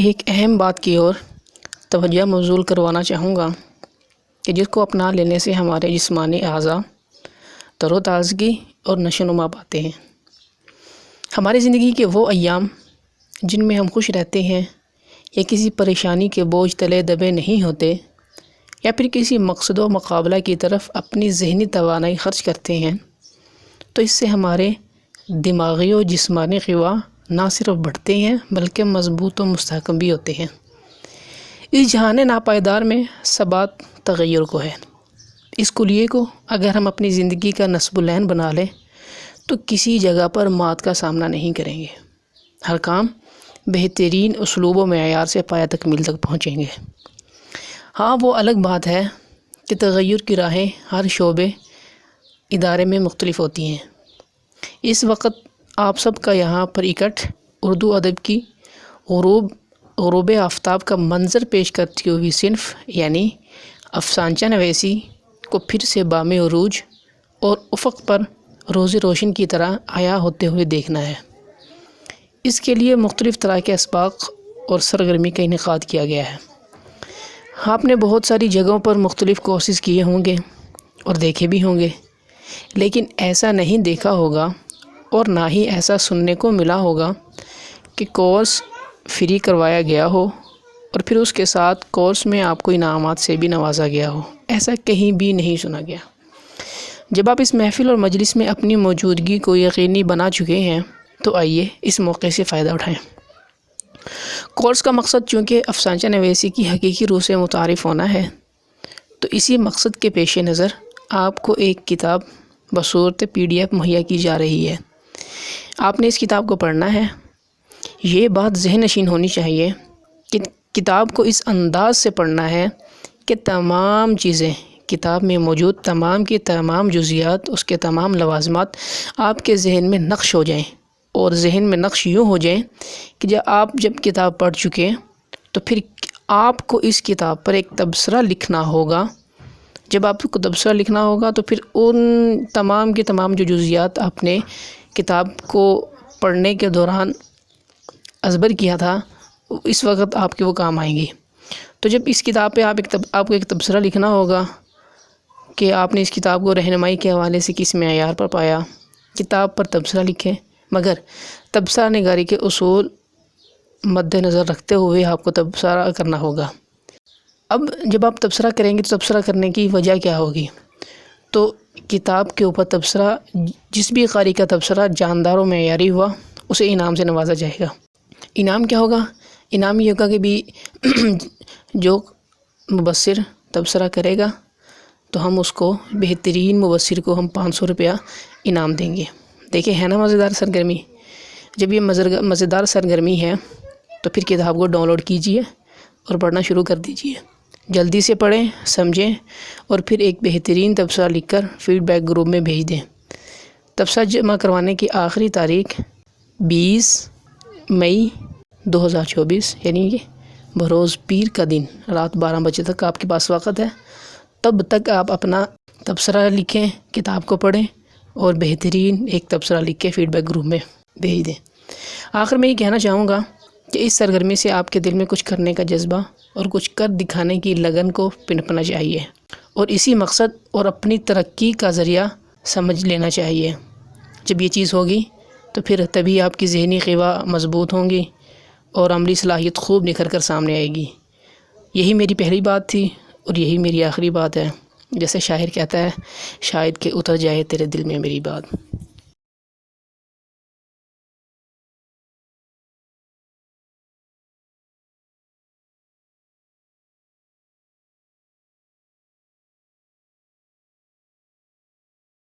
ایک اہم بات کی اور توجہ مبذول کروانا چاہوں گا کہ جس کو اپنا لینے سے ہمارے جسمانی اعضاء تر و تازگی اور نشو و نما پاتے ہیں۔ ہماری زندگی کے وہ ایام جن میں ہم خوش رہتے ہیں یا کسی پریشانی کے بوجھ تلے دبے نہیں ہوتے یا پھر کسی مقصد و مقابلہ کی طرف اپنی ذہنی توانائی خرچ کرتے ہیں، تو اس سے ہمارے دماغی و جسمانی قوا نہ صرف بڑھتے ہیں بلکہ مضبوط و مستحکم بھی ہوتے ہیں۔ اس جہان ناپائیدار میں ثبات تغیر کو ہے۔ اس کلیے کو اگر ہم اپنی زندگی کا نصب العین بنا لیں تو کسی جگہ پر مات کا سامنا نہیں کریں گے۔ ہر کام بہترین اسلوب و معیار سے پایہ تکمیل تک پہنچیں گے۔ ہاں، وہ الگ بات ہے کہ تغیر کی راہیں ہر شعبے ادارے میں مختلف ہوتی ہیں۔ اس وقت آپ سب کا یہاں پر اکٹھ اردو ادب کی غروب آفتاب کا منظر پیش کرتی ہوئی صنف یعنی افسانچہ نویسی کو پھر سے بام عروج اور افق پر روز روشن کی طرح عیاں ہوتے ہوئے دیکھنا ہے۔ اس کے لیے مختلف طرح کے اسباق اور سرگرمی کا انعقاد کیا گیا ہے۔ آپ نے بہت ساری جگہوں پر مختلف کورسز کیے ہوں گے اور دیکھے بھی ہوں گے، لیکن ایسا نہیں دیکھا ہوگا اور نہ ہی ایسا سننے کو ملا ہوگا کہ کورس فری کروایا گیا ہو اور پھر اس کے ساتھ کورس میں آپ کو انعامات سے بھی نوازا گیا ہو۔ ایسا کہیں بھی نہیں سنا گیا۔ جب آپ اس محفل اور مجلس میں اپنی موجودگی کو یقینی بنا چکے ہیں تو آئیے اس موقع سے فائدہ اٹھائیں۔ کورس کا مقصد چونکہ افسانچہ نویسی کی حقیقی روح سے متعارف ہونا ہے، تو اسی مقصد کے پیش نظر آپ کو ایک کتاب بصورت PDF مہیا کی جا رہی ہے۔ آپ نے اس کتاب کو پڑھنا ہے۔ یہ بات ذہن نشین ہونی چاہیے کہ کتاب کو اس انداز سے پڑھنا ہے کہ تمام چیزیں، کتاب میں موجود تمام کی تمام جزیات، اس کے تمام لوازمات آپ کے ذہن میں نقش ہو جائیں، اور ذہن میں نقش یوں ہو جائیں کہ جب کتاب پڑھ چکے تو پھر آپ کو اس کتاب پر ایک تبصرہ لکھنا ہوگا۔ جب آپ کو تبصرہ لکھنا ہوگا تو پھر ان تمام کی تمام جو جزیات آپ نے کتاب کو پڑھنے کے دوران ازبر کیا تھا، اس وقت آپ کے وہ کام آئیں گی۔ تو جب اس کتاب پہ آپ کو ایک تبصرہ لکھنا ہوگا کہ آپ نے اس کتاب کو رہنمائی کے حوالے سے کس معیار پر پایا، کتاب پر تبصرہ لکھیں، مگر تبصرہ نگاری کے اصول مد نظر رکھتے ہوئے آپ کو تبصرہ کرنا ہوگا۔ اب جب آپ تبصرہ کریں گے تو تبصرہ کرنے کی وجہ کیا ہوگی؟ تو کتاب کے اوپر تبصرہ، جس بھی قاری کا تبصرہ جاندار و معیاری ہوا اسے انعام سے نوازا جائے گا۔ انعام کیا ہوگا؟ انعام یہ ہوگا کہ بھی جو مبصر تبصرہ کرے گا تو ہم اس کو، بہترین مبصر کو ہم 500 روپیہ انعام دیں گے۔ دیکھیں، ہے نا مزیدار سرگرمی؟ جب یہ مزیدار سرگرمی ہے تو پھر کتاب کو ڈاؤن لوڈ کیجئے اور پڑھنا شروع کر دیجئے۔ جلدی سے پڑھیں، سمجھیں اور پھر ایک بہترین تبصرہ لکھ کر فیڈ بیک گروپ میں بھیج دیں۔ تبصرہ جمع کروانے کی آخری تاریخ 20 مئی 2024 یعنی کہ بروز پیر کا دن رات 12 بجے تک آپ کے پاس وقت ہے۔ تب تک آپ اپنا تبصرہ لکھیں، کتاب کو پڑھیں اور بہترین ایک تبصرہ لکھ کے فیڈ بیک گروپ میں بھیج دیں۔ آخر میں یہ کہنا چاہوں گا کہ اس سرگرمی سے آپ کے دل میں کچھ کرنے کا جذبہ اور کچھ کر دکھانے کی لگن کو پنپنا چاہیے، اور اسی مقصد اور اپنی ترقی کا ذریعہ سمجھ لینا چاہیے۔ جب یہ چیز ہوگی تو پھر تبھی آپ کی ذہنی قوا مضبوط ہوں گی اور عملی صلاحیت خوب نکھر کر سامنے آئے گی۔ یہی میری پہلی بات تھی اور یہی میری آخری بات ہے۔ جیسے شاعر کہتا ہے، شاید کہ اتر جائے تیرے دل میں میری بات۔